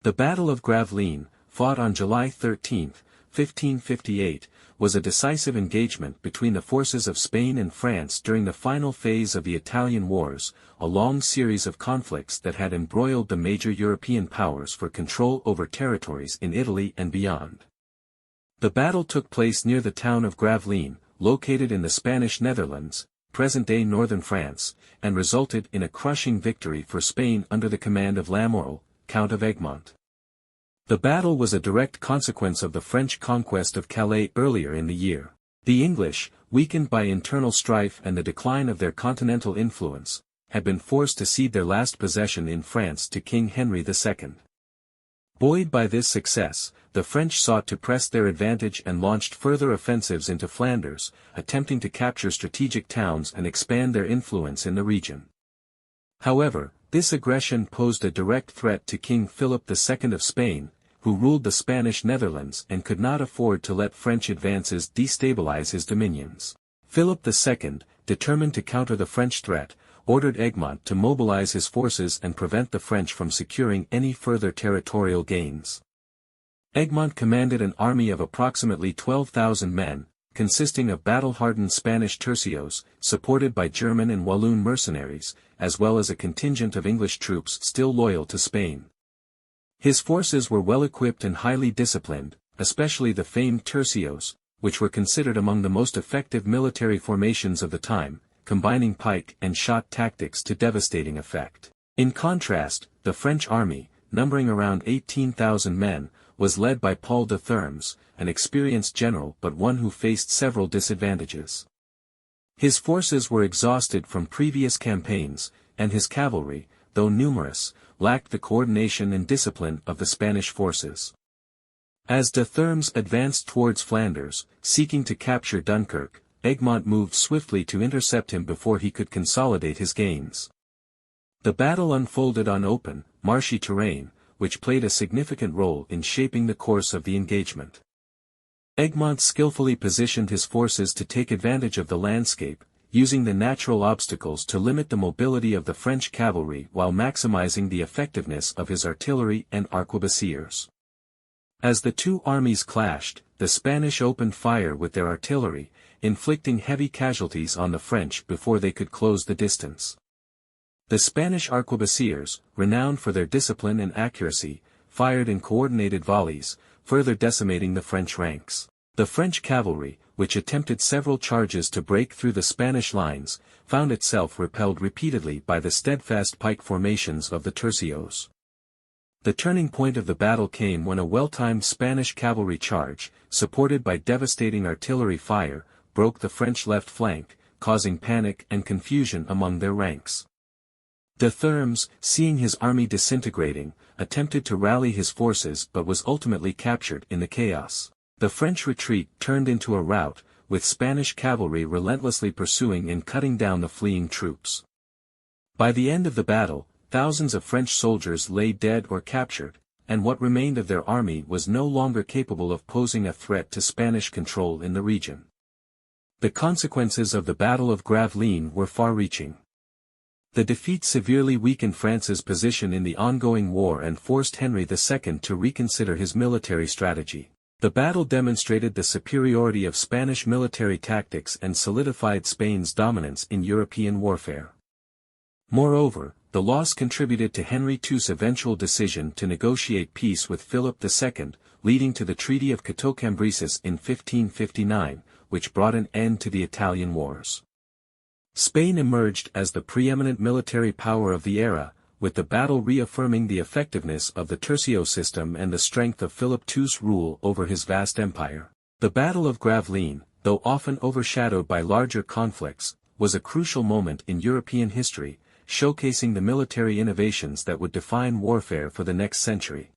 The Battle of Gravelines, fought on July 13, 1558, was a decisive engagement between the forces of Spain and France during the final phase of the Italian Wars, a long series of conflicts that had embroiled the major European powers for control over territories in Italy and beyond. The battle took place near the town of Gravelines, located in the Spanish Netherlands, present-day northern France, and resulted in a crushing victory for Spain under the command of Lamoral, Count of Egmont. The battle was a direct consequence of the French conquest of Calais earlier in the year. The English, weakened by internal strife and the decline of their continental influence, had been forced to cede their last possession in France to King Henry II. Buoyed by this success, the French sought to press their advantage and launched further offensives into Flanders, attempting to capture strategic towns and expand their influence in the region. However, this aggression posed a direct threat to King Philip II of Spain, who ruled the Spanish Netherlands and could not afford to let French advances destabilize his dominions. Philip II, determined to counter the French threat, ordered Egmont to mobilize his forces and prevent the French from securing any further territorial gains. Egmont commanded an army of approximately 12,000 men, consisting of battle-hardened Spanish tercios, supported by German and Walloon mercenaries, as well as a contingent of English troops still loyal to Spain. His forces were well-equipped and highly disciplined, especially the famed tercios, which were considered among the most effective military formations of the time, combining pike and shot tactics to devastating effect. In contrast, the French army, numbering around 18,000 men, was led by Paul de Thermes, an experienced general but one who faced several disadvantages. His forces were exhausted from previous campaigns, and his cavalry, though numerous, lacked the coordination and discipline of the Spanish forces. As de Thermes advanced towards Flanders, seeking to capture Dunkirk, Egmont moved swiftly to intercept him before he could consolidate his gains. The battle unfolded on open, marshy terrain, which played a significant role in shaping the course of the engagement. Egmont skillfully positioned his forces to take advantage of the landscape, using the natural obstacles to limit the mobility of the French cavalry while maximizing the effectiveness of his artillery and arquebusiers. As the two armies clashed, the Spanish opened fire with their artillery, inflicting heavy casualties on the French before they could close the distance. The Spanish arquebusiers, renowned for their discipline and accuracy, fired in coordinated volleys, further decimating the French ranks. The French cavalry, which attempted several charges to break through the Spanish lines, found itself repelled repeatedly by the steadfast pike formations of the tercios. The turning point of the battle came when a well-timed Spanish cavalry charge, supported by devastating artillery fire, broke the French left flank, causing panic and confusion among their ranks. De Thermes, seeing his army disintegrating, attempted to rally his forces but was ultimately captured in the chaos. The French retreat turned into a rout, with Spanish cavalry relentlessly pursuing and cutting down the fleeing troops. By the end of the battle, thousands of French soldiers lay dead or captured, and what remained of their army was no longer capable of posing a threat to Spanish control in the region. The consequences of the Battle of Gravelines were far-reaching. The defeat severely weakened France's position in the ongoing war and forced Henry II to reconsider his military strategy. The battle demonstrated the superiority of Spanish military tactics and solidified Spain's dominance in European warfare. Moreover, the loss contributed to Henry II's eventual decision to negotiate peace with Philip II, leading to the Treaty of Cateau Cambresis in 1559, which brought an end to the Italian Wars. Spain emerged as the preeminent military power of the era, with the battle reaffirming the effectiveness of the tercio system and the strength of Philip II's rule over his vast empire. The Battle of Gravelines, though often overshadowed by larger conflicts, was a crucial moment in European history, showcasing the military innovations that would define warfare for the next century.